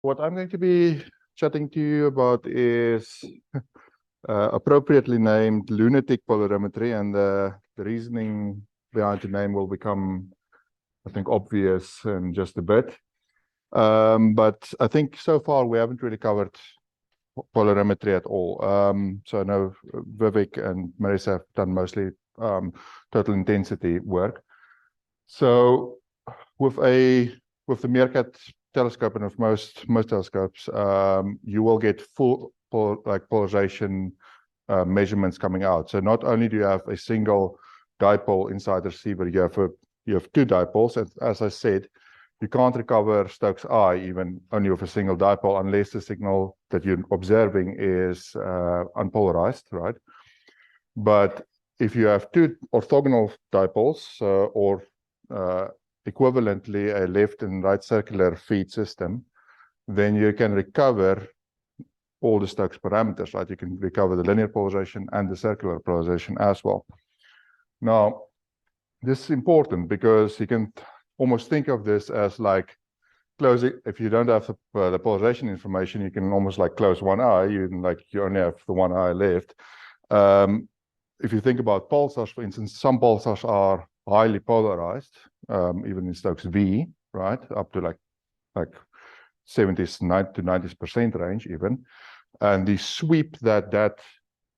what I'm going to be chatting to you about is appropriately named lunatic polarimetry, and the reasoning behind the name will become, I think, obvious in just a bit. But I think so far we haven't really covered polarimetry at all. So I know Vivek and Marissa have done mostly total intensity work. So with the Meerkat telescope and with most telescopes, you will get full polarization measurements coming out. So not only do you have a single dipole inside the receiver, you have two dipoles. And as I said, you can't recover Stokes' eye even only with a single dipole unless the signal that you're observing is unpolarized, right? But if you have two orthogonal dipoles or equivalently a left and right circular feed system, then you can recover all the Stokes parameters, right? You can recover the linear polarization and the circular polarization as well. Now, this is important because you can almost think of this as like closing. If you don't have the polarization information, you can almost like close one eye. You only have the one eye left. If you think about pulsars, for instance, some pulsars are highly polarized, even in Stokes V, right, up to like 70s to 90% range even. And the sweep that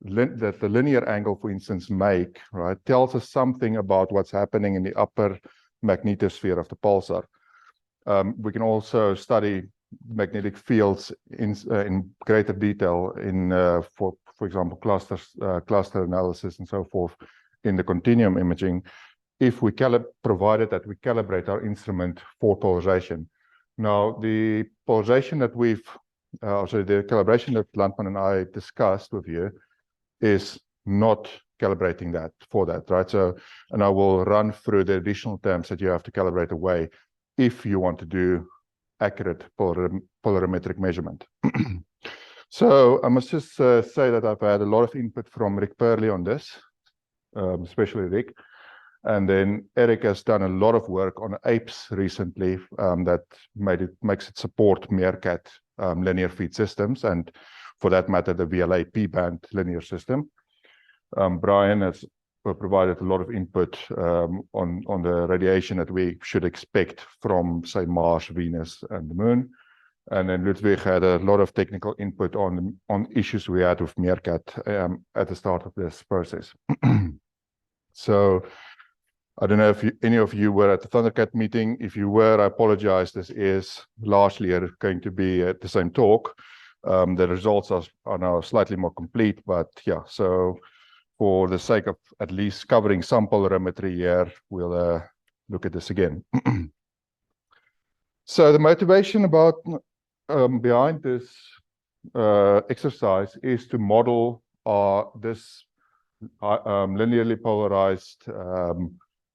the linear angle, for instance, make, right, tells us something about what's happening in the upper magnetosphere of the pulsar. We can also study magnetic fields in greater detail in, for example, cluster analysis and so forth in the continuum imaging, if we provided that we calibrate our instrument for polarization. Now, the polarization that the calibration that Landman and I discussed with you is not calibrating that for that, right? So, and I will run through the additional terms that you have to calibrate away if you want to do accurate polarimetric measurement. So I must just say that I've had a lot of input from Rick Perley on this, especially Rick. And then Eric has done a lot of work on apes recently that makes it support Meerkat linear feed systems, and for that matter, the VLA P-band linear system. Brian has provided a lot of input on the radiation that we should expect from, say, Mars, Venus, and the Moon. And then Ludwig had a lot of technical input on issues we had with Meerkat at the start of this process. So I don't know if any of you were at the Thundercat meeting. If you were, I apologize. This is largely going to be at the same talk. The results are now slightly more complete, but yeah, so for the sake of at least covering some polarimetry here, we'll look at this again. So the motivation behind this exercise is to model this linearly polarized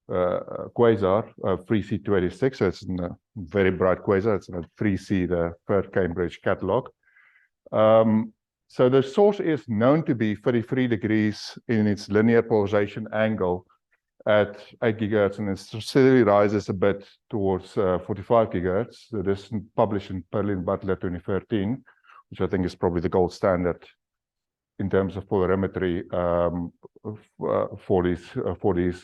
quasar, 3C286. So it's a very bright quasar. It's a 3C, the third Cambridge catalog. So the source is known to be 33 degrees in its linear polarization angle at 8 gigahertz, and it steadily rises a bit towards 45 gigahertz. So this is published in Perley and Butler 2013, which I think is probably the gold standard in terms of polarimetry for these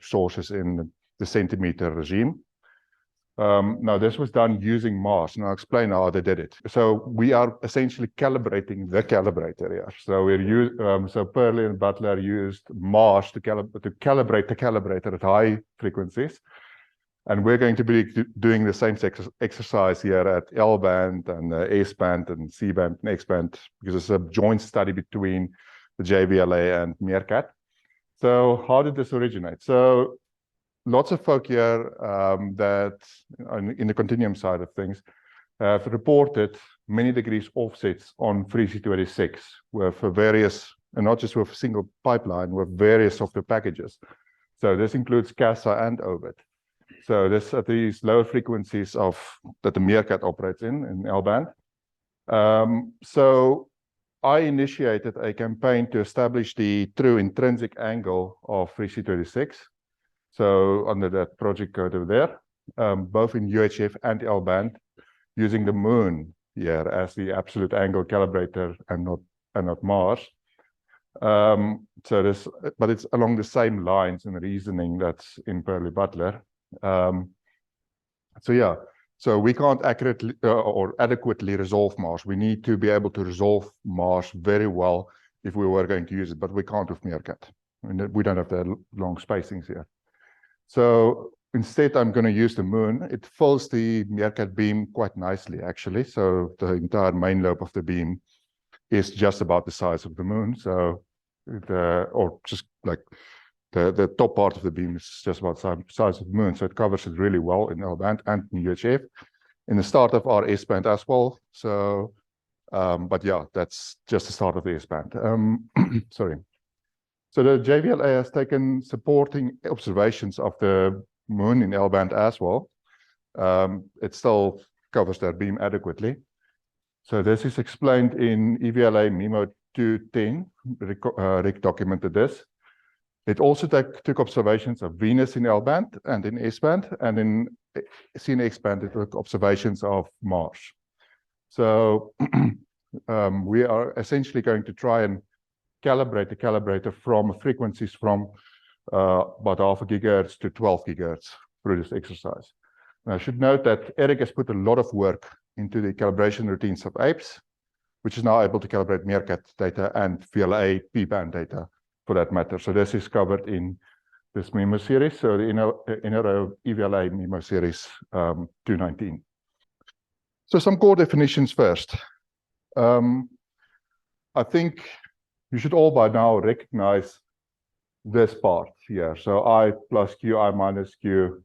sources in the centimeter regime. Now, this was done using Mars, and I'll explain how they did it. So we are essentially calibrating the calibrator here. So so Perley and Butler used Mars to calibrate the calibrator at high frequencies, and we're going to be doing the same exercise here at L band and S band and C band and X band, because it's a joint study between the JVLA and Meerkat. So how did this originate? So lots of folk here that in the continuum side of things have reported many degrees offsets on 3C286 with various, and not just with a single pipeline, with various software packages. So this includes CASA and OVID. So this at these lower frequencies that the Meerkat operates in L-band. So I initiated a campaign to establish the true intrinsic angle of 3C286. So under that project code over there, both in UHF and L-band, using the Moon here as the absolute angle calibrator and not Mars. So this, but it's along the same lines and reasoning that's in Perley-Butler. So yeah, so we can't accurately or adequately resolve Mars. We need to be able to resolve Mars very well if we were going to use it, but we can't with Meerkat. I mean, we don't have the long spacings here. So instead, I'm going to use the moon. It fills the Meerkat beam quite nicely, actually. So the entire main lobe of the beam is just about the size of the moon. So or just like the top part of the beam is just about the size of the moon. So it covers it really well in L-band and in UHF. In the start of our S-band as well. So, but yeah, that's just the start of the S-band. Sorry. So the JVLA has taken supporting observations of the moon in L-band as well. It still covers that beam adequately. So this is explained in EVLA MIMO 210. Rick documented this. It also took observations of Venus in L-band and in S-band, and in CNX-band it took observations of Mars. So we are essentially going to try and calibrate the calibrator from frequencies from about 0.5 gigahertz to 12 gigahertz through this exercise. And I should note that Eric has put a lot of work into the calibration routines of apes, which is now able to calibrate Meerkat data and VLA P-band data for that matter. So this is covered in this MIMO series, so the inner EVLA MIMO series 219. So some core definitions first. I think you should all by now recognize this part here. So I plus Q, I minus Q,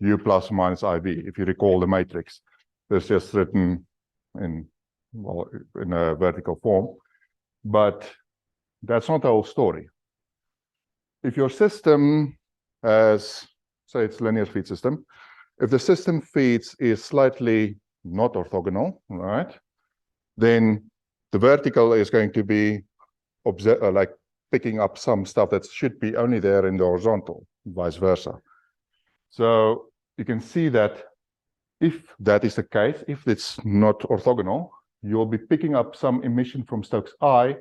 U plus or minus IV. If you recall the matrix, it's just written in, well, in a vertical form. But that's not the whole story. If your system has, say it's linear feed system, if the system feeds is slightly not orthogonal, right, then the vertical is going to be like picking up some stuff that should be only there in the horizontal, vice versa. So you can see that if that is the case, if it's not orthogonal, you'll be picking up some emission from Stokes I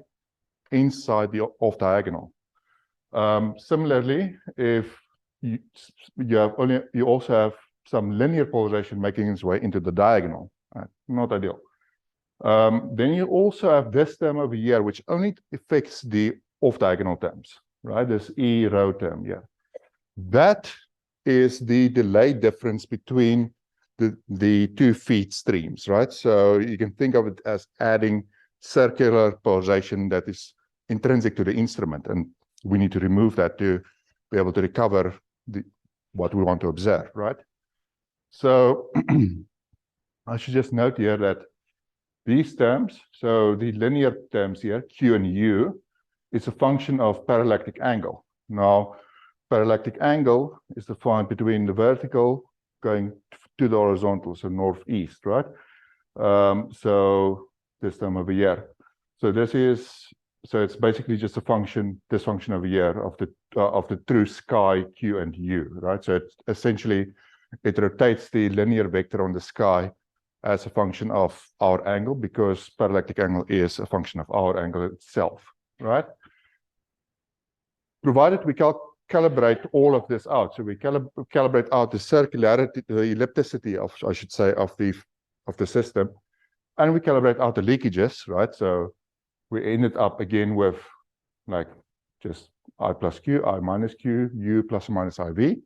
inside the off diagonal. Similarly, if you also have some linear polarization making its way into the diagonal, not ideal. Then you also have this term over here, which only affects the off-diagonal terms, right? This E rho term here. That is the delay difference between the two feed streams, right? So you can think of it as adding circular polarization that is intrinsic to the instrument, and we need to remove that to be able to recover what we want to observe, right? So I should just note here that these terms, so the linear terms here, Q and U, is a function of parallactic angle. Now, parallactic angle is defined between the vertical going to the horizontal, so northeast, right? So this term over here. So this is, so it's basically just a function, this function over here of the true sky Q and U, right? So it's essentially, it rotates the linear vector on the sky as a function of our angle, because parallactic angle is a function of our angle itself, right? Provided we calibrate all of this out, so we calibrate out the circularity, the ellipticity of, I should say, of the system, and we calibrate out the leakages, right? So we ended up again with like just I plus Q, I minus Q, U plus or minus IV.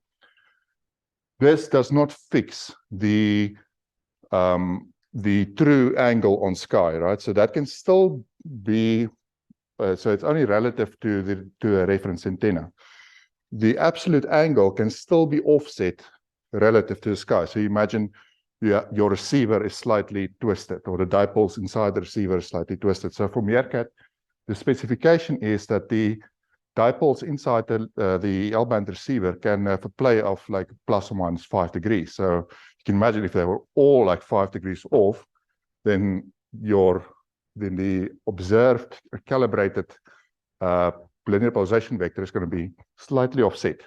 This does not fix the true angle on sky, right? So that can still be, so it's only relative to a reference antenna. The absolute angle can still be offset relative to the sky. So you imagine your receiver is slightly twisted, or the dipoles inside the receiver is slightly twisted. So for Meerkat, the specification is that the dipoles inside the L-band receiver can have a play of like plus or minus 5 degrees. So you can imagine if they were all like 5 degrees off, then the observed calibrated linear polarization vector is going to be slightly offset.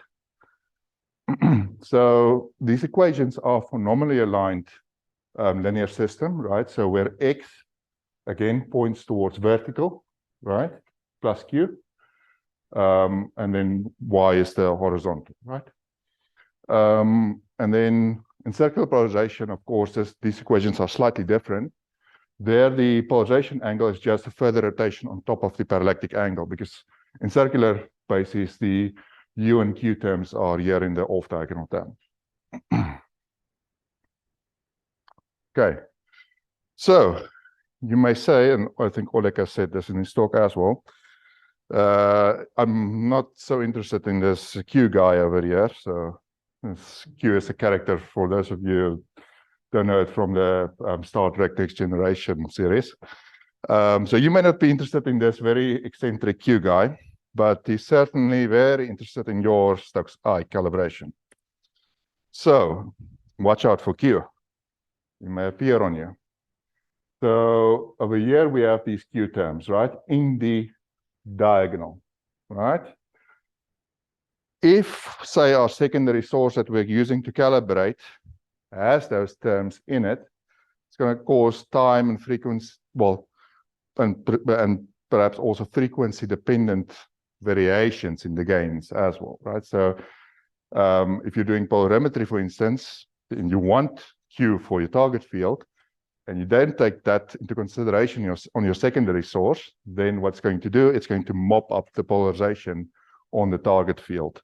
So these equations are for normally aligned linear system, right? So where x, again, points towards vertical, right? Plus q. And then y is the horizontal, right? And then in circular polarization, of course, these equations are slightly different. There, the polarization angle is just a further rotation on top of the parallactic angle, because in circular basis, the u and q terms are here in the off-diagonal term. Okay, so you may say, and I think Oleg has said this in his talk as well, I'm not so interested in this Q guy over here. So this Q is a character, for those of you who don't know it, from the Star Trek Next Generation series. So you may not be interested in this very eccentric Q guy, but he's certainly very interested in your Stokes I calibration. So watch out for Q. It may appear on you. So over here we have these Q terms, right, in the diagonal, right? If, say, our secondary source that we're using to calibrate has those terms in it, it's going to cause time and frequency, well, and perhaps also frequency-dependent variations in the gains as well, right? So if you're doing polarimetry, for instance, and you want Q for your target field, and you don't take that into consideration on your secondary source, then what's going to do, it's going to mop up the polarization on the target field,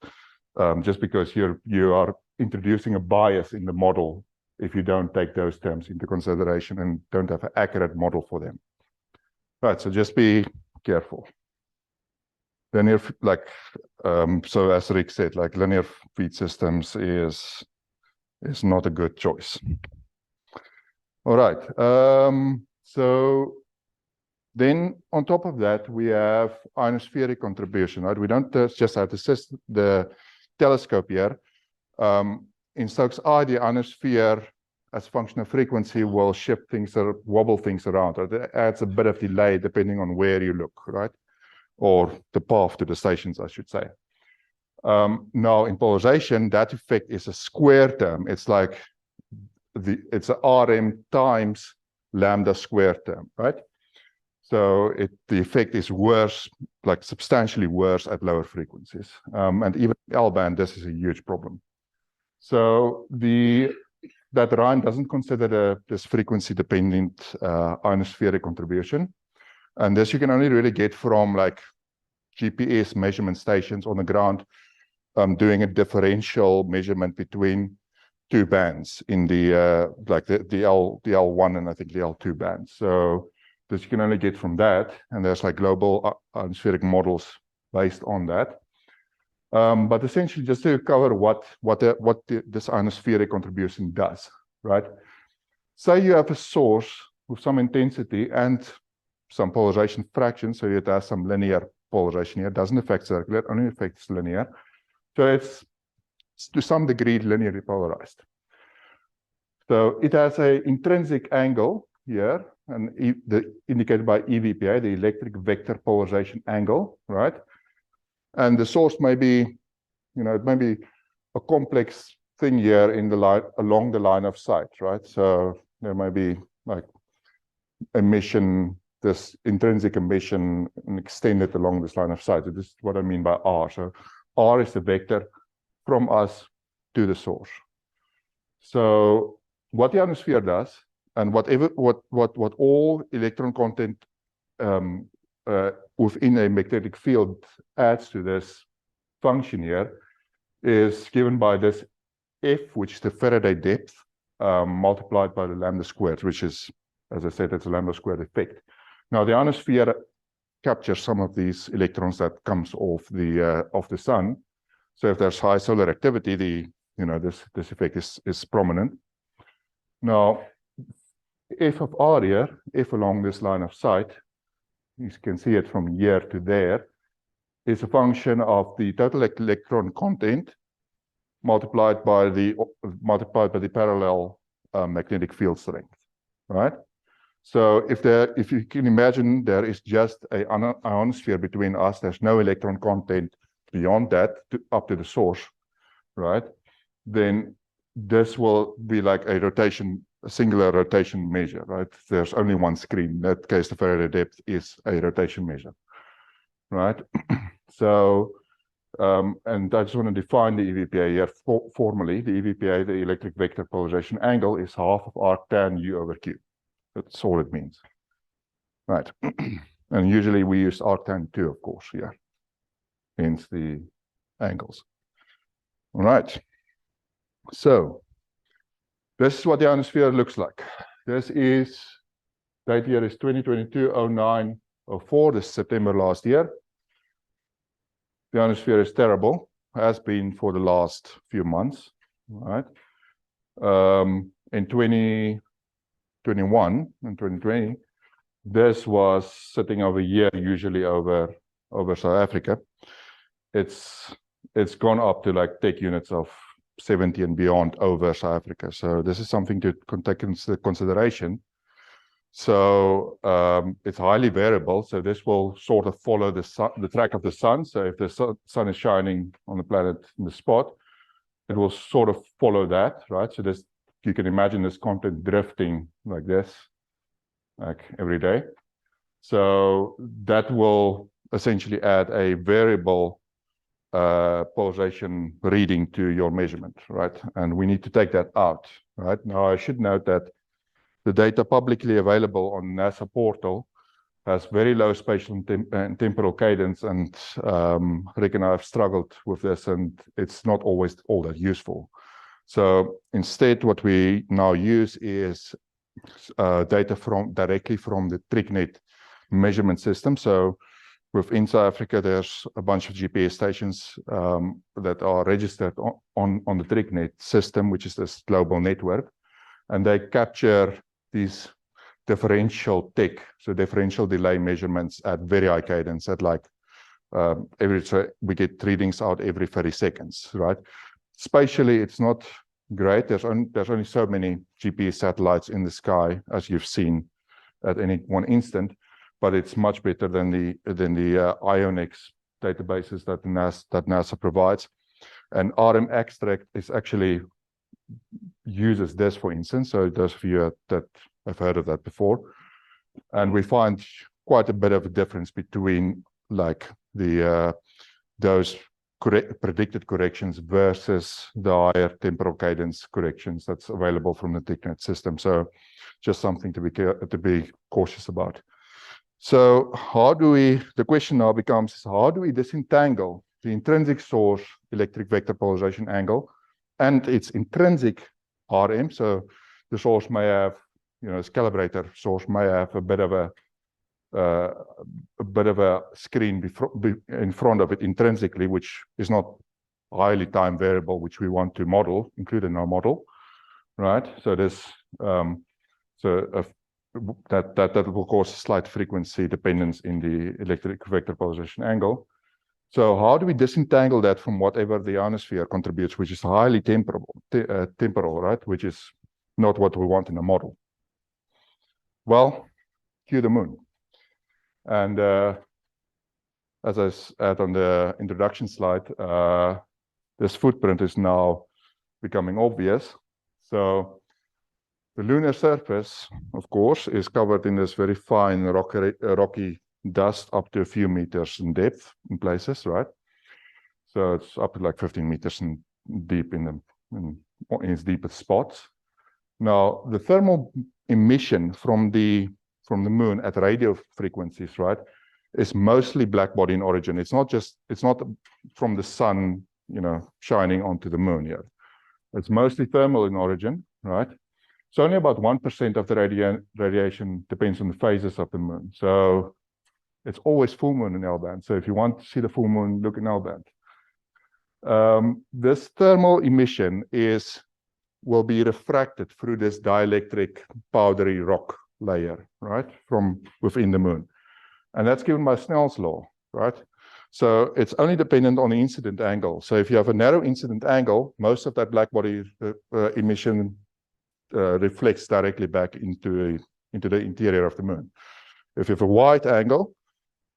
just because you are introducing a bias in the model if you don't take those terms into consideration and don't have an accurate model for them. Right, so just be careful. Linear, so as Rick said, like linear feed systems is not a good choice. All right, so then on top of that, we have ionospheric contribution, right? We don't just have the telescope here. In Stokes I, the ionosphere, as a function of frequency, will shift things or wobble things around. Right? It adds a bit of delay depending on where you look, right? Or the path to the stations, I should say. Now, in polarization, that effect is a square term. It's like it's a Rm times lambda square term, right? So the effect is worse, like substantially worse at lower frequencies. And even L-band, this is a huge problem. So that Ryan doesn't consider this frequency-dependent ionospheric contribution. And this you can only really get from like GPS measurement stations on the ground, doing a differential measurement between two bands in the like the L1 and I think the L2 bands. So this you can only get from that, and there's like global ionospheric models based on that. But essentially, just to cover what this ionospheric contribution does, right? Say you have a source with some intensity and some polarization fraction, so it has some linear polarization here. It doesn't affect circular, it only affects linear. So it's to some degree linearly polarized. So it has an intrinsic angle here, and indicated by EVPA, the electric vector polarization angle, right? And the source may be, it may be a complex thing here in the line, along the line of sight, right? So there may be like emission, this intrinsic emission, and extended along this line of sight. So this is what I mean by R. So R is the vector from us to the source. So what the ionosphere does, and what all electron content within a magnetic field adds to this function here, is given by this F, which is the Faraday depth, multiplied by the lambda squared, which is, as I said, it's a lambda squared effect. Now, the ionosphere captures some of these electrons that comes off the sun. So if there's high solar activity, this effect is prominent. Now, F of R here, F along this line of sight, you can see it from here to there, is a function of the total electron content multiplied by the parallel magnetic field strength, right? So if you can imagine there is just an ionosphere between us, there's no electron content beyond that up to the source, right? Then this will be like a rotation a singular rotation measure, right? There's only one screen. In that case, the Faraday depth is a rotation measure, right? So, and I just want to define the EVPA here formally. The EVPA, the electric vector polarization angle, is half of arc tan U over Q. That's all it means, right? And usually we use arc tan 2, of course, here, hence the angles. All right. So this is what the ionosphere looks like. This is, date here is 2022-09-04, this is September last year. The ionosphere is terrible, has been for the last few months, right? In 2021 and 2020, this was sitting over here, usually over South Africa. It's gone up to like tech units of 70 and beyond over South Africa. So this is something to take into consideration. So it's highly variable. So this will sort of follow the track of the sun. So if the sun is shining on the planet in the spot, it will sort of follow that, right? So this, you can imagine this content drifting like this, like every day. So that will essentially add a variable polarization reading to your measurement, right? And we need to take that out, right? Now, I should note that the data publicly available on NASA portal has very low spatial and temporal cadence, and Rick and I have struggled with this, and it's not always all that useful. So instead, what we now use is data directly from the TrickNet measurement system. So within South Africa, there's a bunch of GPS stations that are registered on the TrickNet system, which is this global network, and they capture these differential so differential delay measurements at very high cadence, at like we get readings out every 30 seconds, right? Spatially, it's not great. There's only so many GPS satellites in the sky, as you've seen at any one instant, but it's much better than the IONIX databases that NASA provides. And RM Extract is actually uses this, for instance. So those of you that have heard of that before, and we find quite a bit of a difference between like those predicted corrections versus the higher temporal cadence corrections that's available from the TrickNet system. So just something to be cautious about. So the question now becomes, how do we disentangle the intrinsic source electric vector polarization angle and its intrinsic RM? So the source may have, this calibrator source may have a bit of a screen in front of it intrinsically, which is not highly time variable, which we want to model, include in our model, right? So this, that will cause slight frequency dependence in the electric vector polarization angle. So how do we disentangle that from whatever the ionosphere contributes, which is highly temporal, right? Which is not what we want in a model. Well, cue the moon. And as I said on the introduction slide, this footprint is now becoming obvious. So the lunar surface, of course, is covered in this very fine rocky dust up to a few meters in depth in places, right? So it's up to like 15 meters in deep in its deepest spots. Now, the thermal emission from the moon at radio frequencies, right, is mostly black body in origin. It's not from the sun, shining onto the moon here. It's mostly thermal in origin, right? So only about 1% of the radiation depends on the phases of the moon. So it's always full moon in L-band. So if you want to see the full moon, look in L-band. This thermal emission will be refracted through this dielectric powdery rock layer, right, from within the moon. And that's given by Snell's law, right? So it's only dependent on the incident angle. So if you have a narrow incident angle, most of that black body emission reflects directly back into the interior of the moon. If you have a wide angle,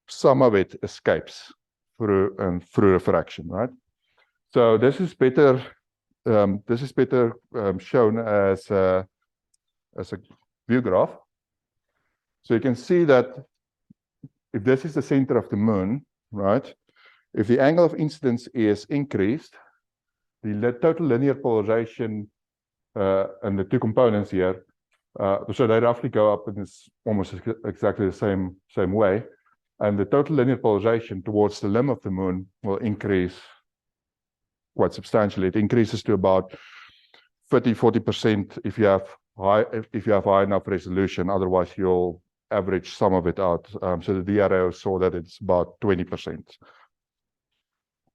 some of it escapes through refraction, right? So this is better shown as as a view graph. So you can see that if this is the center of the moon, right? If the angle of incidence is increased, the total linear polarization and the two components here, so they roughly go up in this almost exactly the same way. And the total linear polarization towards the limb of the moon will increase quite substantially. It increases to about 30–40% if you have high enough resolution. Otherwise, you'll average some of it out. So the DRO saw that it's about 20%.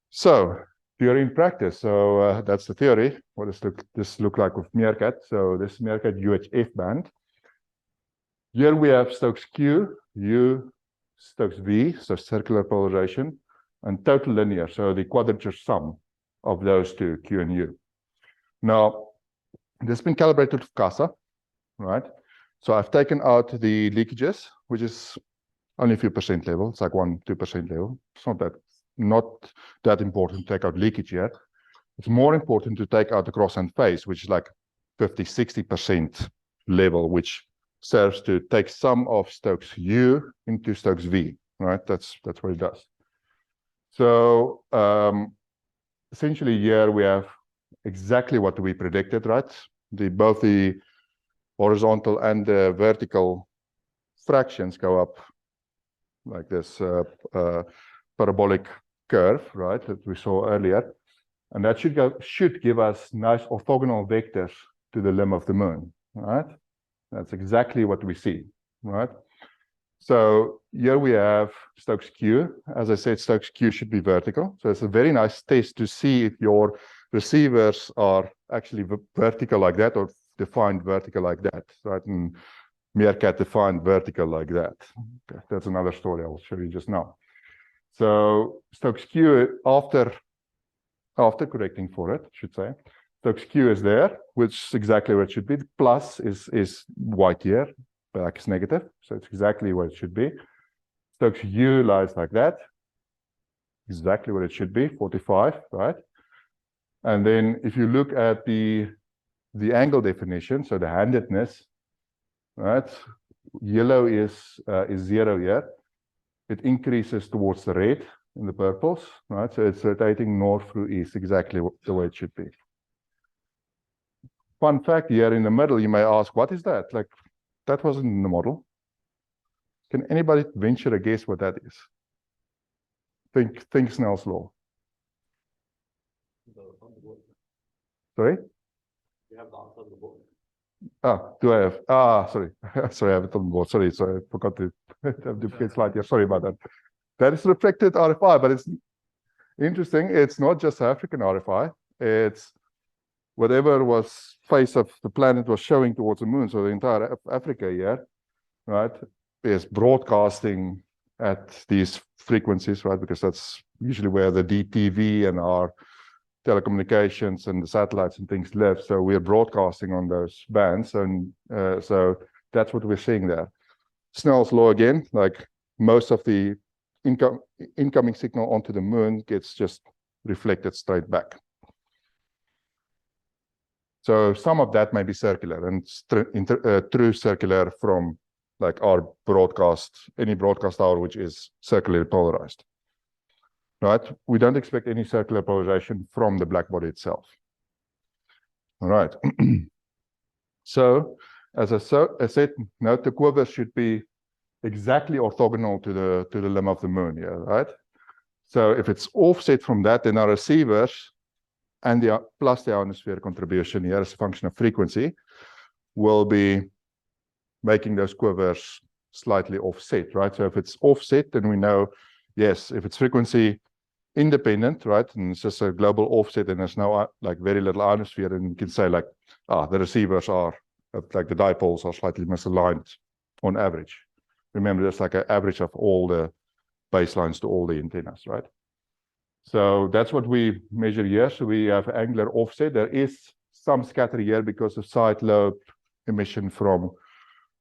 So theory in practice. So that's the theory. What does this look like with Meerkat? So this Meerkat UHF band. Here we have Stokes Q, U, Stokes V, so circular polarization, and total linear, so the quadrature sum of those two, Q and U. Now, this has been calibrated with CASA, right? So I've taken out the leakages, which is only a few percent level. It's like 1–2% level. It's not that important to take out leakage yet. It's more important to take out the cross and phase, which is like 50–60% level, which serves to take some of Stokes U into Stokes V, right? That's what it does. So essentially here we have exactly what we predicted, right? Both the horizontal and the vertical fractions go up like this parabolic curve, right, that we saw earlier. And that should give us nice orthogonal vectors to the limb of the moon, right? That's exactly what we see, right? So here we have Stokes Q. As I said, Stokes Q should be vertical. So it's a very nice test to see if your receivers are actually vertical like that or defined vertical like that, right? And Meerkat defined vertical like that. Okay, that's another story I'll show you just now. So Stokes Q, after correcting for it, I should say, Stokes Q is there, which is exactly where it should be. The plus is white here, black is negative, so it's exactly where it should be. Stokes U lies like that, exactly where it should be, 45, right? And then if you look at the angle definition, so the handedness, right? Yellow is 0 here. It increases towards the red in the purples, right? So it's rotating north through east, exactly the way it should be. Fun fact here in the middle, you may ask, what is that? Like, that wasn't in the model. Can anybody venture a guess what that is? Think Snell's law. Sorry? You have the answer on the board. Do I have? Sorry. Sorry, I have it on the board. Sorry, I forgot to have duplicate slide here. Sorry about that. That is reflected RFI, but it's interesting. It's not just African RFI. It's whatever was face of the planet was showing towards the moon. So the entire Africa here, right, is broadcasting at these frequencies, right? Because that's usually where the DTV and our telecommunications and the satellites and things live. So we're broadcasting on those bands. And so that's what we're seeing there. Snell's law again, like most of the incoming signal onto the moon gets just reflected straight back. So some of that may be circular and true circular from like our broadcast, any broadcast hour, which is circularly polarized. Right? We don't expect any circular polarization from the black body itself. All right. So, as I said, note the quiver should be exactly orthogonal to the limb of the moon here, right? So if it's offset from that, then our receivers and plus the ionosphere contribution here as a function of frequency will be making those quivers slightly offset, right? So if it's offset, then we know, yes, if it's frequency independent, right, and it's just a global offset and there's no like very little ionosphere, then you can say like, the receivers are like the dipoles are slightly misaligned on average. Remember, there's like an average of all the baselines to all the antennas, right? So that's what we measure here. So we have angular offset. There is some scatter here because of side lobe emission from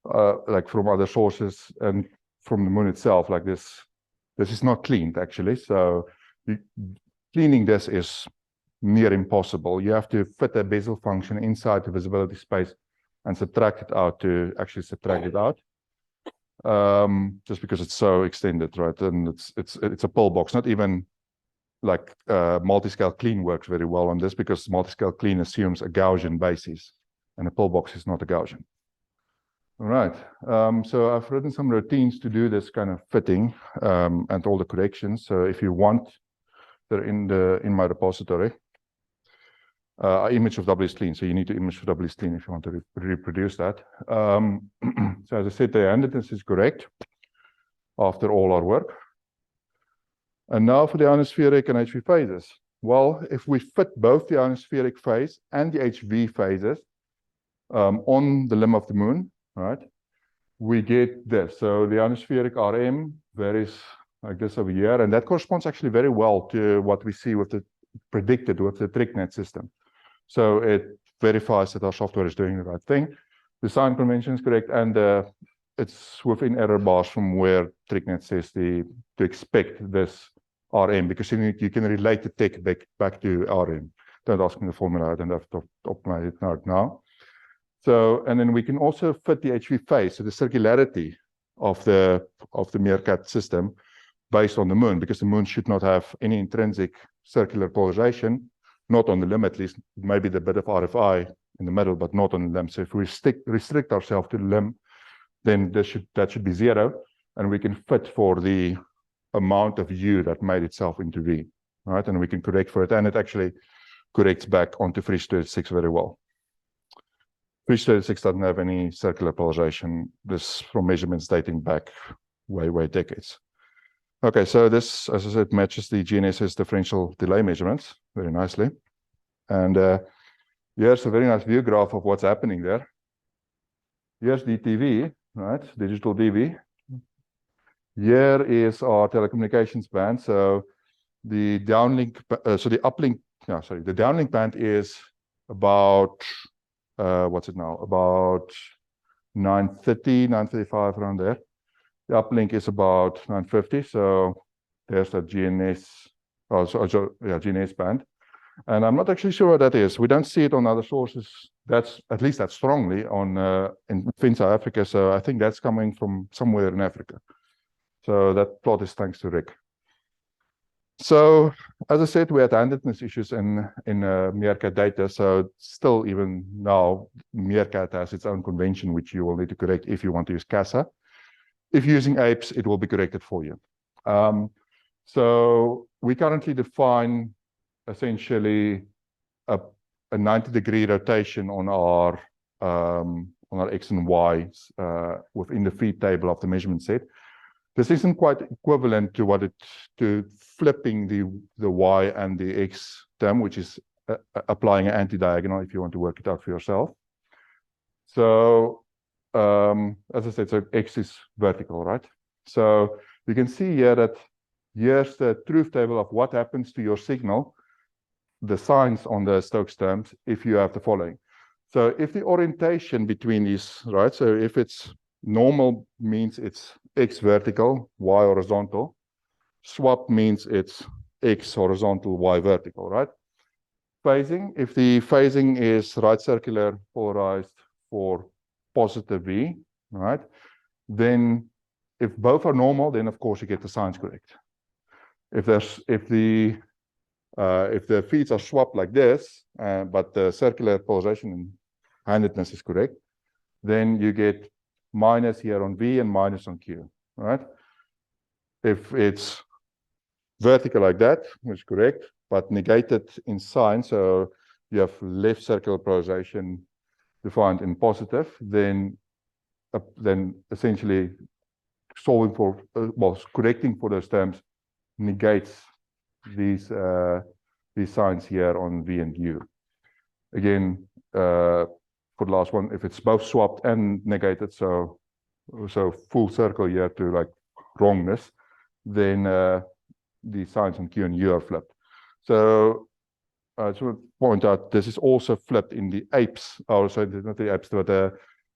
from other sources and from the moon itself. Like this is not cleaned actually. So cleaning this is near impossible. You have to fit a Bessel function inside the visibility space and subtract it out to actually subtract it out. Just because it's so extended, right? And it's a pull box, not even like multi-scale clean works very well on this, because multi-scale clean assumes a Gaussian basis, and a pull box is not a Gaussian. All right, so I've written some routines to do this kind of fitting and all the corrections. So if you want, they're in my repository. Image of W is clean, so you need to image of W is clean if you want to reproduce that. So as I said, the handedness is correct after all our work. And now for the ionospheric and HV phases. Well, if we fit both the ionospheric phase and the HV phases on the limb of the moon, right, we get this. So the ionospheric RM varies like this over here, and that corresponds actually very well to what we see with the predicted with the TrickNet system. So it verifies that our software is doing the right thing. The sign convention is correct, and it's within error bars from where TrickNet says to expect this RM, because you can relate the tech back to RM. Don't ask me the formula, I don't have to optimize it right now. So, and then we can also fit the HV phase, so the circularity of the Meerkat system based on the moon, because the moon should not have any intrinsic circular polarization, not on the limb at least, maybe the bit of RFI in the middle, but not on the limb. So if we restrict ourselves to the limb, then that should be 0, and we can fit for the amount of U that made itself into V, right? And we can correct for it, and it actually corrects back onto 336 very well. 336 doesn't have any circular polarization. This from measurements dating back way decades. Okay, so this, as I said, matches the GNSS differential delay measurements very nicely. And here's a very nice view graph of what's happening there. Here's DTV, right? Digital DV. Here is our telecommunications band. So the downlink, so the uplink, no, sorry, the downlink band is about, what's it now? About 930, 935 around there. The uplink is about 950. So there's that GNS, GNS band. And I'm not actually sure what that is. We don't see it on other sources. That's at least that strongly on in South Africa. So I think that's coming from somewhere in Africa. So that plot is thanks to Rick. So as I said, we had handedness issues in Meerkat data. So still, even now, Meerkat has its own convention, which you will need to correct if you want to use CASA. If you're using apes, it will be corrected for you. So we currently define essentially a 90-degree rotation on our X and Y within the feed table of the measurement set. This isn't quite equivalent to to flipping the Y and the X term, which is applying an anti-diagonal if you want to work it out for yourself. So as I said, so X is vertical, right? So you can see here that here's the truth table of what happens to your signal, the signs on the Stokes terms, if you have the following. So if the orientation between these, right? So if it's normal means it's X vertical, Y horizontal. Swap means it's X horizontal, Y vertical, right? Phasing, if the phasing is right circular polarized for positive V, right? Then if both are normal, then of course you get the signs correct. If the feeds are swapped like this, but the circular polarization and handedness is correct, then you get minus here on V and minus on Q, right? If it's vertical like that, which is correct, but negated in sign, so you have left circular polarization defined in positive, then essentially solving for, correcting for those terms negates these signs here on V and U. Again, for the last one, if it's both swapped and negated, so full circle here to like wrongness, then the signs on Q and U are flipped. So I just want to point out this is also flipped in the apes, sorry, not the apes, but the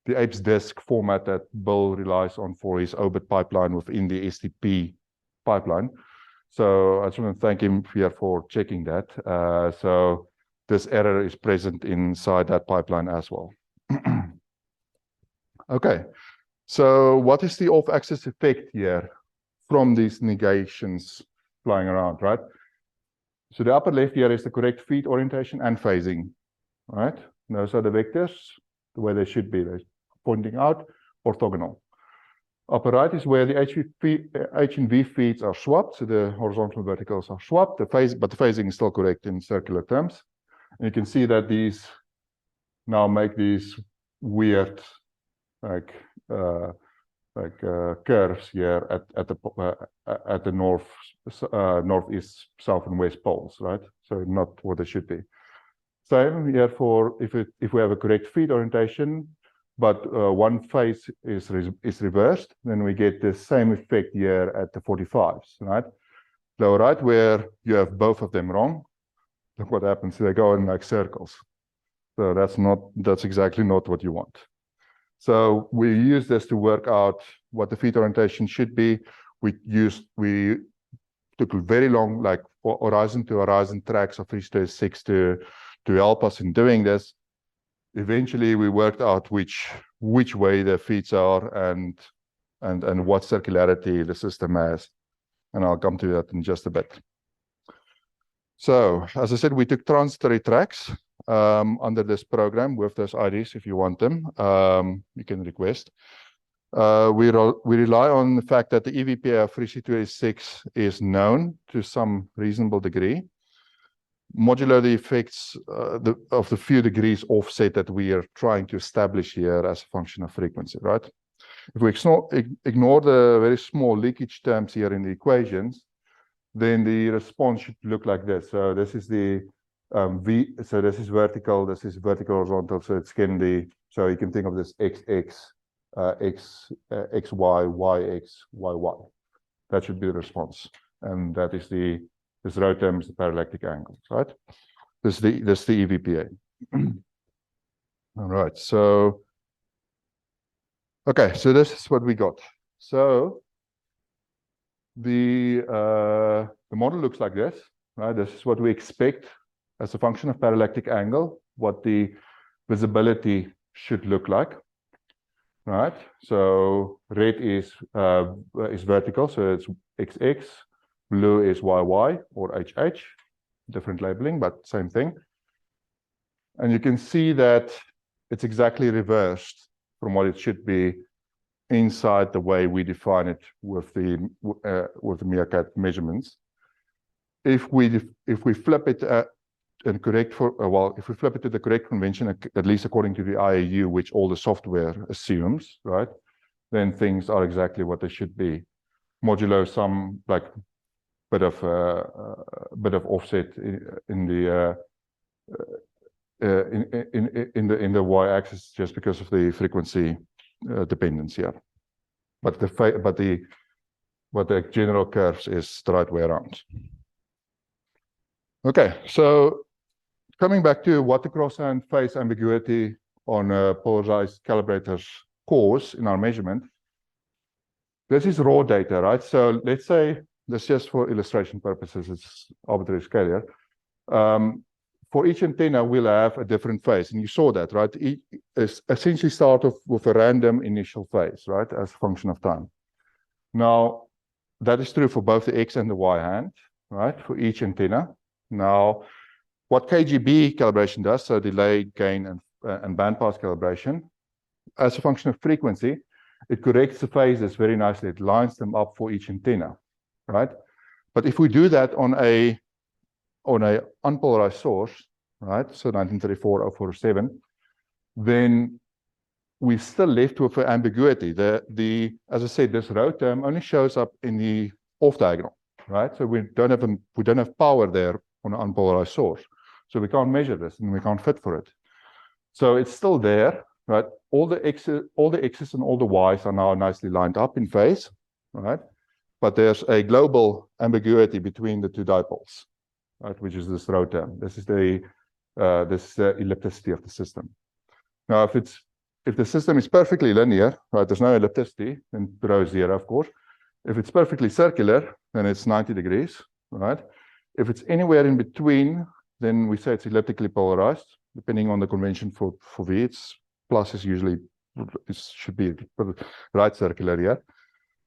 apes disk format that Bill relies on for his OBIT pipeline within the STP pipeline. So I just want to thank him here for checking that. So this error is present inside that pipeline as well. Okay, so what is the off-axis effect here from these negations flying around, right? So the upper left here is the correct feet orientation and phasing, right? Those are the vectors, the way they should be. They're pointing out, orthogonal. Upper right is where the H and V feeds are swapped, so the horizontal and verticals are swapped, but the phasing is still correct in circular terms. And you can see that these now make these weird, like curves here at the northeast, south, and west poles, right? So not what they should be. Same here for if we have a correct feet orientation, but one phase is reversed, then we get the same effect here at the 45s, right? Lower right, where you have both of them wrong, look what happens. They go in like circles. So that's exactly not what you want. So we use this to work out what the feet orientation should be. We took very long, like horizon to horizon tracks of 3-6 to help us in doing this. Eventually, we worked out which way the feet are and what circularity the system has. And I'll come to that in just a bit. So, as I said, we took transitory tracks under this program with those IDs. If you want them, you can request. We rely on the fact that the EVPA of 3C286 is known to some reasonable degree. Modulo the effects of the few degrees offset that we are trying to establish here as a function of frequency, right? If we ignore the very small leakage terms here in the equations, then the response should look like this. So this is the so this is vertical, horizontal, so it's so you can think of this XX, XY, YX, YY. That should be the response. And that is this row term is the parallactic angle, right? This is the EVPA. All right, so, okay, so this is what we got. So the model looks like this, right? This is what we expect as a function of parallactic angle, what the visibility should look like, right? So red is vertical, so it's XX. Blue is YY or HH, different labeling, but same thing. And you can see that it's exactly reversed from what it should be inside the way we define it with the Meerkat measurements. If we flip it and correct for if we flip it to the correct convention, at least according to the IAU, which all the software assumes, right? Then things are exactly what they should be. Modulo some like bit of offset in the y-axis just because of the frequency dependence here, but the general curves is the right way around. Okay, so coming back to what the cross and phase ambiguity on a polarized calibrators cause in our measurement. This is raw data, right? So let's say this just for illustration purposes, it's arbitrary scale here. For each antenna, we'll have a different phase, and you saw that, right? It's essentially start off with a random initial phase, right, as a function of time. Now, that is true for both the X and the Y hand, right, for each antenna. Now, what KGB calibration does, so delay, gain, and bandpass calibration, as a function of frequency, it corrects the phases very nicely. It lines them up for each antenna, right? But if we do that on a unpolarized source, right, so 1934-047, then we're still left with an ambiguity. As I said, this row term only shows up in the off diagonal, right? So we don't have power there on an unpolarized source, so we can't measure this and we can't fit for it. So it's still there, right? All the X's and all the Y's are now nicely lined up in phase, right? But there's a global ambiguity between the two dipoles, right? Which is this row term. This is the ellipticity of the system. Now, if the system is perfectly linear, right? There's no ellipticity, then rho is 0, of course. If it's perfectly circular, then it's 90 degrees, right? If it's anywhere in between, then we say it's elliptically polarized. Depending on the convention for V, plus is usually it should be right circular here.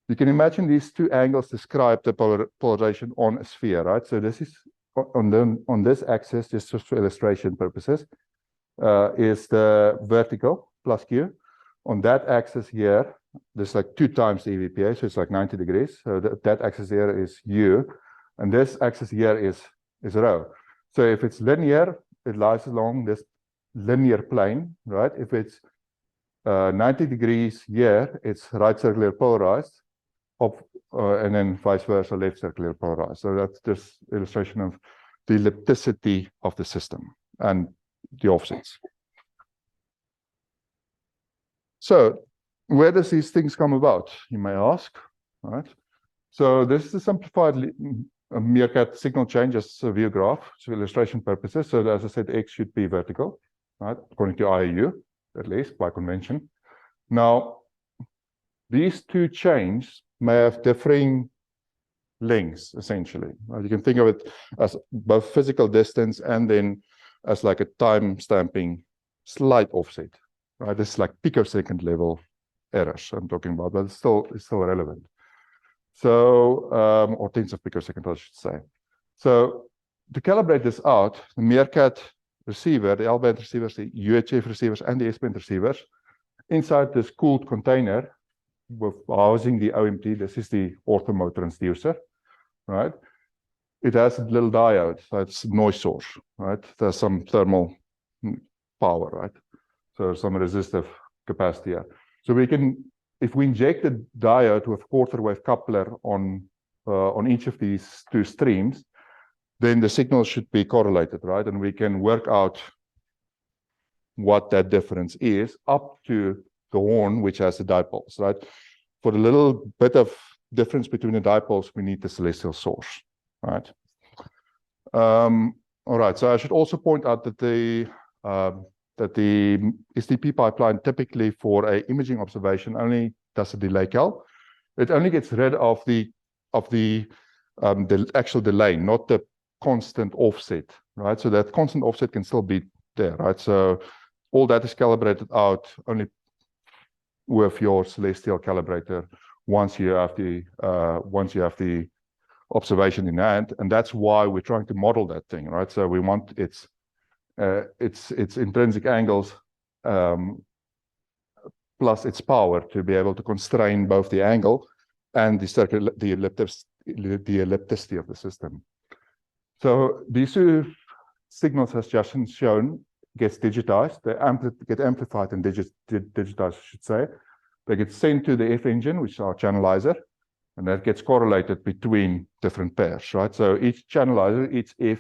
You can imagine these two angles describe the polarization on a sphere, right? So this is on this axis, just for illustration purposes, is the vertical plus Q. On that axis here, there's like 2 times the EVPA, so it's like 90 degrees. So that axis here is U, and this axis here is rho. So if it's linear, it lies along this linear plane, right? If it's 90 degrees here, it's right circular polarized, and then vice versa, left circular polarized. So that's this illustration of the ellipticity of the system and the offsets. So where does these things come about, you may ask, right? So this is a simplified meerkat signal change as a view graph for illustration purposes. So as I said, X should be vertical, right? According to IAU, at least by convention. Now, these two chains may have differing lengths, essentially. You can think of it as both physical distance and then as like a time stamping slight offset, right? This is like picosecond level errors I'm talking about, but it's still relevant. So, or tens of picosecond, I should say. So to calibrate this out, the meerkat receiver, the L-band receivers, the UHF receivers, and the S-band receivers, inside this cooled container with housing the OMT, this is the orthomotor transducer, right? It has a little diode, so it's a noise source, right? There's some thermal power, right? So some resistive capacity here. So we can, if we inject the diode with quarter wave coupler on each of these two streams, then the signals should be correlated, right? And we can work out what that difference is up to the horn, which has the dipoles, right? For the little bit of difference between the dipoles, we need the celestial source, right? All right, so I should also point out that the SDP pipeline typically for a imaging observation only does a delay cal. It only gets rid of the actual delay, not the constant offset, right? So that constant offset can still be there, right? So all that is calibrated out only with your celestial calibrator once you have the observation in hand, and that's why we're trying to model that thing, right? So we want its intrinsic angles plus its power to be able to constrain both the angle and the ellipticity of the system. So these two signals, as Justin shown, gets digitized. They get amplified and digitized, I should say. They get sent to the F engine, which is our channelizer, and that gets correlated between different pairs, right? So each channelizer, each F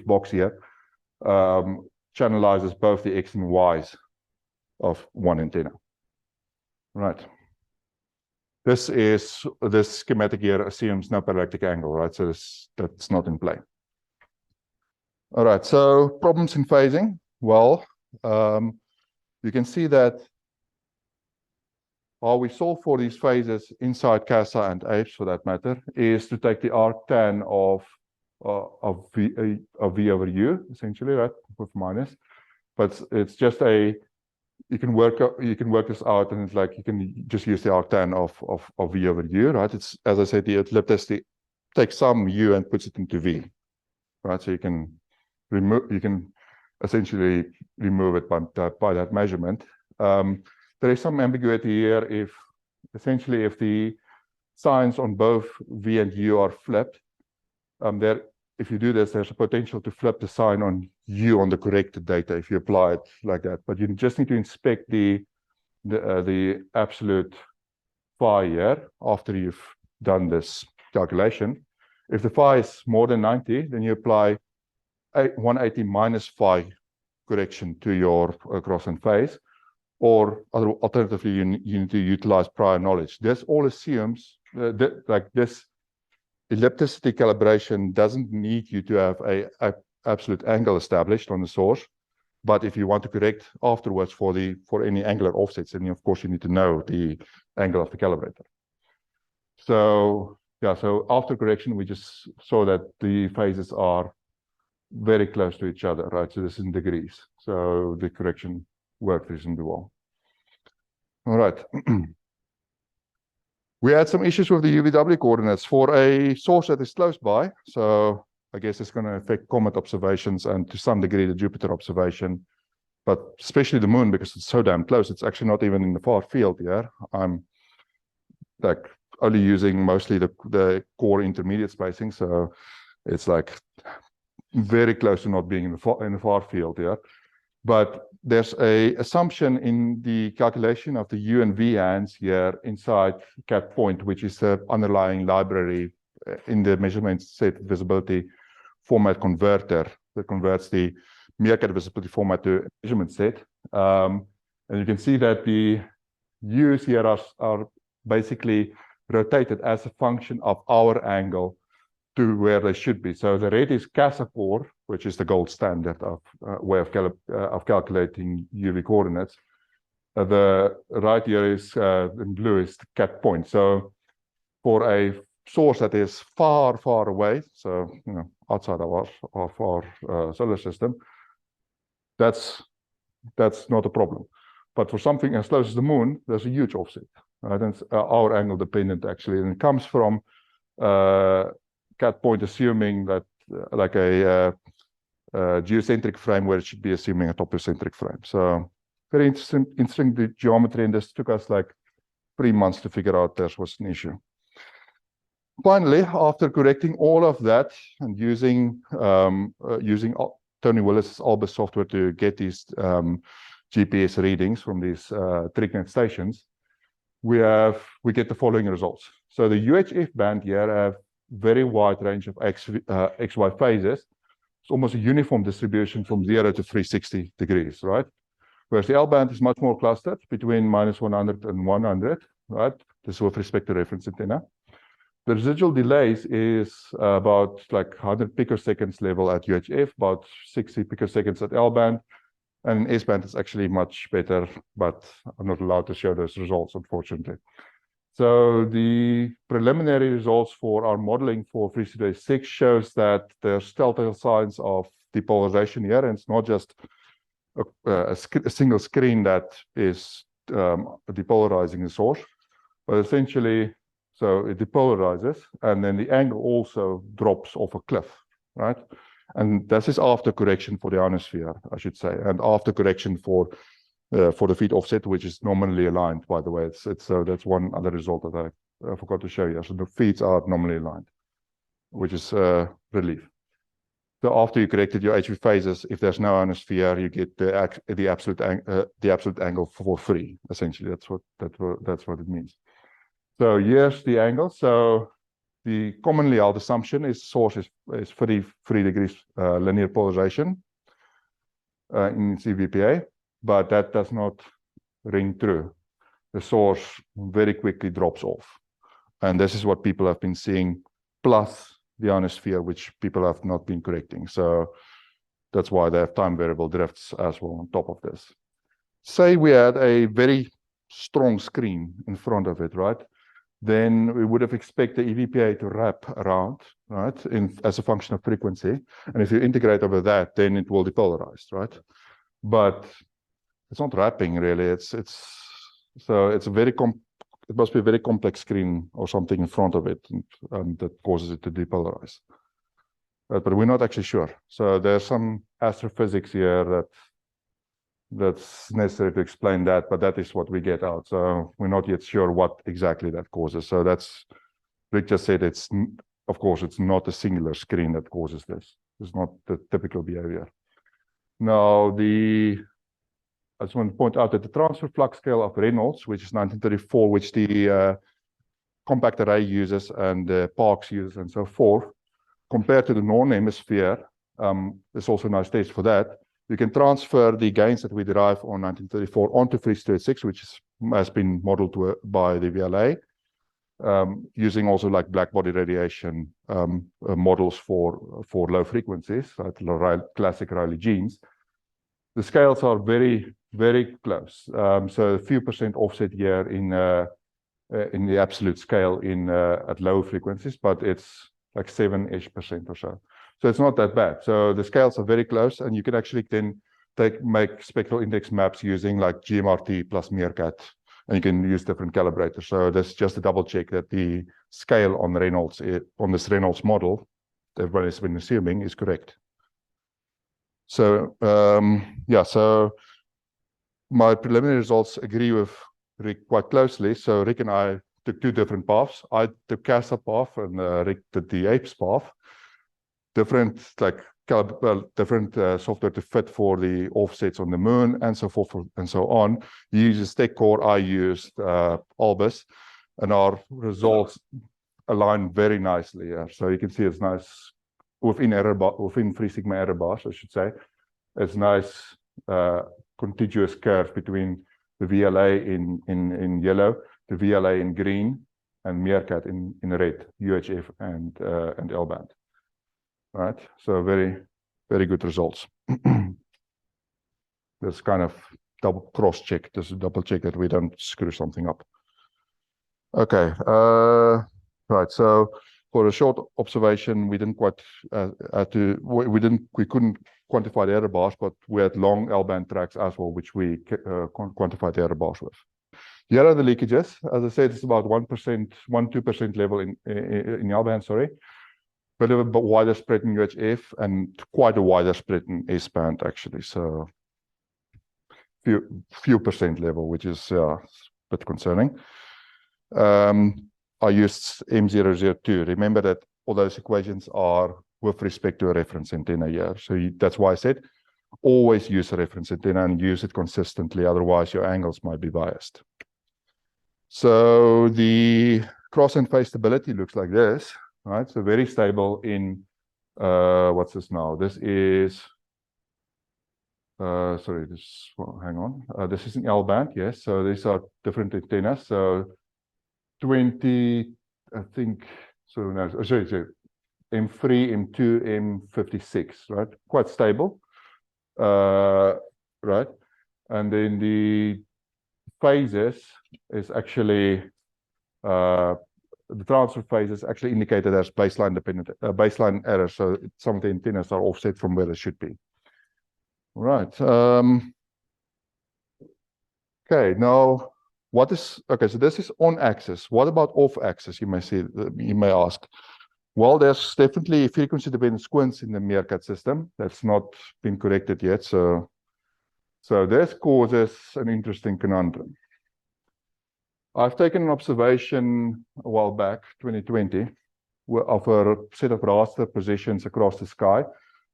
box here, channelizes both the X and Y's of one antenna, right? This schematic here assumes no parallactic angle, right? So that's not in play. All right, so problems in phasing. Well, you can see that how we solve for these phases inside CASA and APES, for that matter, is to take the arctan of V over U, essentially, right, with minus. But it's just you can work this out, and it's like you can just use the arctan of V over U, right? It's, as I said, the ellipticity takes some U and puts it into V, right? So you can essentially remove it by that measurement. There is some ambiguity here if the signs on both V and U are flipped. If you do this, there's a potential to flip the sign on U on the corrected data if you apply it like that. But you just need to inspect the absolute phi here after you've done this calculation. If the phi is more than 90, then you apply 180 minus phi correction to your cross and phase, or alternatively, you need to utilize prior knowledge. This all assumes like this ellipticity calibration doesn't need you to have a absolute angle established on the source, but if you want to correct afterwards for any angular offsets, then of course you need to know the angle of the calibrator. So yeah, so after correction, we just saw that the phases are very close to each other, right? So this is in degrees. So the correction worked reasonably well. All right. We had some issues with the UVW coordinates for a source that is close by. So I guess it's going to affect comet observations and to some degree the Jupiter observation, but especially the moon because it's so damn close. It's actually not even in the far field here. I'm like only using mostly the core intermediate spacing. So it's like very close to not being in the far field here. But there's a assumption in the calculation of the U and V hands here inside cat point, which is the underlying library in the measurement set visibility format converter that converts the meerkat visibility format to measurement set. And you can see that the U's here are basically rotated as a function of our angle to where they should be. So the red is CASA-core, which is the gold standard of way of calculating UV coordinates. The right here is in blue is the cat point. So for a source that is far, far away, so outside of our solar system, that's not a problem. But for something as close as the moon, there's a huge offset. Right? And it's our angle dependent actually, and it comes from cat point assuming that like a geocentric frame where it should be assuming a topiocentric frame. So very interesting the geometry, and this took us like 3 months to figure out there was an issue. Finally, after correcting all of that and using Tony Willis's Albus software to get these GPS readings from these TrickNet stations, we get the following results. So the UHF band here have very wide range of XY phases. It's almost a uniform distribution from 0 to 360 degrees, right? Whereas the L band is much more clustered between -100 and 100, right? This is with respect to reference antenna. The residual delays is about like 100 picoseconds level at UHF, about 60 picoseconds at L band, and S band is actually much better, but I'm not allowed to show those results, unfortunately. So the preliminary results for our modeling for 3C6 shows that there's telltale signs of depolarization here, and it's not just a single screen that is depolarizing the source, but essentially, so it depolarizes, and then the angle also drops off a cliff, right? And this is after correction for the ionosphere, I should say, and after correction for the feet offset, which is nominally aligned, by the way. So that's one other result that I forgot to show you. So the feet are nominally aligned, which is relief. So after you corrected your HV phases, if there's no ionosphere, you get the absolute angle for free. Essentially, that's what it means. So here's the angle. So the commonly held assumption is source is 33 degrees linear polarization in CVPA, but that does not ring true. The source very quickly drops off. And this is what people have been seeing, plus the ionosphere, which people have not been correcting. So that's why they have time variable drifts as well on top of this. Say we had a very strong screen in front of it, right? Then we would have expected the EVPA to wrap around, right, as a function of frequency. And if you integrate over that, then it will depolarize, right? But it's not wrapping really. It must be a very complex screen or something in front of it that causes it to depolarize. But we're not actually sure. So there's some astrophysics here that's necessary to explain that, but that is what we get out. So we're not yet sure what exactly that causes. So that's, Rick just said, of course, it's not a singular screen that causes this. It's not the typical behavior. Now, I just want to point out that the transfer flux scale of Reynolds, which is 1934, which the compact array uses and the Parkes uses and so forth, compared to the northern hemisphere, there's also a nice test for that. You can transfer the gains that we derive on 1934 onto 3C6, which has been modeled by the VLA, using also like black body radiation models for low frequencies, like classic Rayleigh jeans. The scales are very, very close. So a few percent offset here in the absolute scale at low frequencies, but it's like 7-ish% or so. So it's not that bad. So the scales are very close, and you can actually then make spectral index maps using like GMRT plus Meerkat, and you can use different calibrators. So that's just to double check that the scale on Reynolds, on this Reynolds model, everybody has been assuming is correct. So yeah, so my preliminary results agree with Rick quite closely. So Rick and I took two different paths. I took CASA path and Rick did the APES path. Different different software to fit for the offsets on the moon and so forth and so on. He uses TechCore, I used Albus, and our results align very nicely here. So you can see it's nice within free sigma error bars, I should say. It's nice contiguous curve between the VLA in yellow, the VLA in green, and Meerkat in red, UHF and L-band. Right, so very, very good results. This kind of double cross check, just to double check that we don't screw something up. Okay, right. So for a short observation, we didn't quite we couldn't quantify the error bars, but we had long L-band tracks as well, which we quantified the error bars with. Here are the leakages. As I said, it's about 1-2% level in L-band. Sorry. Bit of a wider spread in UHF and quite a wider spread in S-band actually. So few percent level, which is a bit concerning. I used M002. Remember that all those equations are with respect to a reference antenna here. So that's why I said always use a reference antenna and use it consistently. Otherwise, your angles might be biased. So the cross and phase stability looks like this. Right, so very stable in what's this now? This is sorry, this hang on. This is an L-band, yes. So these are different antennas. So 20, I think. So no, sorry, M3, M2, M56, right? Quite stable, right? And then the phases is actually the transfer phase is actually indicated as baseline dependent, baseline error. So some of the antennas are offset from where they should be. All right. Okay. Now, what is okay? So this is on axis. What about off axis? You may ask. Well, there's definitely frequency dependent squints in the Meerkat system. That's not been corrected yet. So this causes an interesting conundrum. I've taken an observation a while back, 2020, of a set of raster positions across the sky,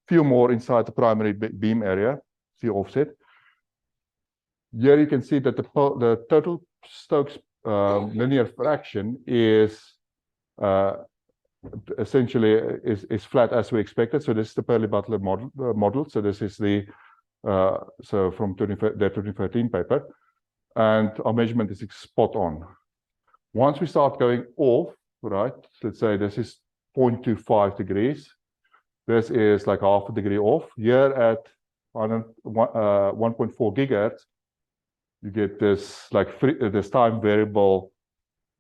few more inside the primary beam area, see offset. Here you can see that the total Stokes linear fraction is essentially is flat as we expected. So this is the Perley-Butler model. So this is the so from the 2013 paper. And our measurement is spot on. Once we start going off, right, let's say this is 0.25 degrees. This is like half a degree off. Here at 1.4 gigahertz, you get this like this time variable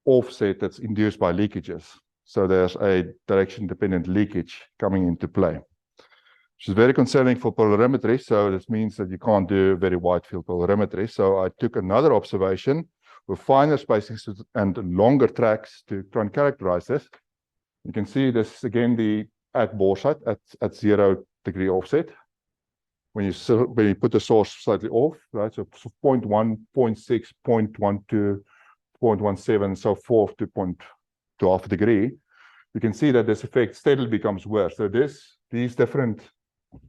offset that's induced by leakages. So there's a direction-dependent leakage coming into play, which is very concerning for polarimetry. So this means that you can't do very wide field polarimetry. So I took another observation with finer spacings and longer tracks to try and characterize this. You can see this is again the at bore site at 0 degree offset. When you put the source slightly off, right? So 0.1, 0.6, 0.12, 0.17, so forth to half a degree. You can see that this effect steadily becomes worse. So these different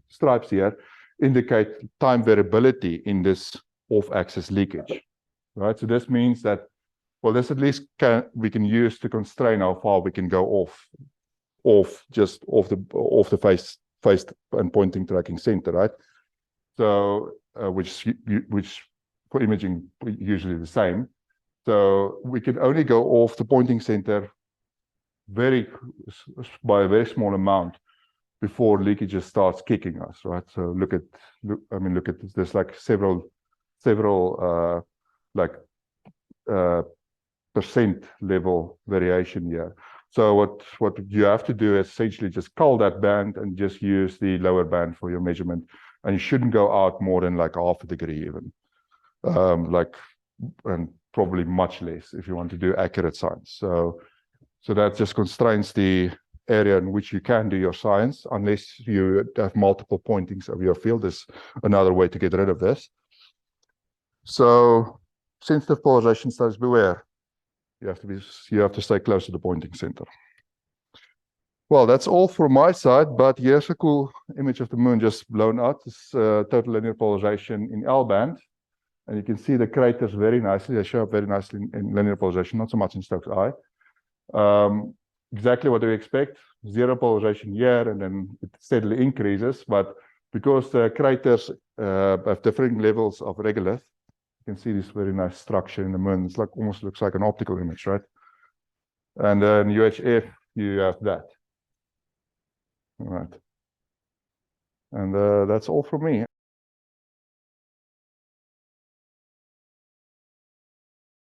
stripes here indicate time variability in this off-axis leakage, right? So this means that, well, this at least we can use to constrain how far we can go off the face and pointing tracking center, right? So which for imaging usually the same. So we can only go off the pointing center by a very small amount before leakage starts kicking us, right? So look at this. There's like several percent level variation here. So what you have to do is essentially just cull that band and just use the lower band for your measurement. and you shouldn't go out more than like half a degree even, and probably much less if you want to do accurate science. So that just constrains the area in which you can do your science, unless you have multiple pointings of your field. Is another way to get rid of this. So sensitive polarization studies, beware. You have to stay close to the pointing center. Well, that's all from my side, but here's a cool image of the moon just blown out. This total linear polarization in L band. And you can see the craters very nicely. They show up very nicely in linear polarization, not so much in Stokes eye. Exactly what do we expect? Zero polarization here, and then it steadily increases. But because the craters have different levels of regolith, you can see this very nice structure in the moon. It's like almost looks like an optical image, right? And then UHF, you have that. All right. And that's all from me.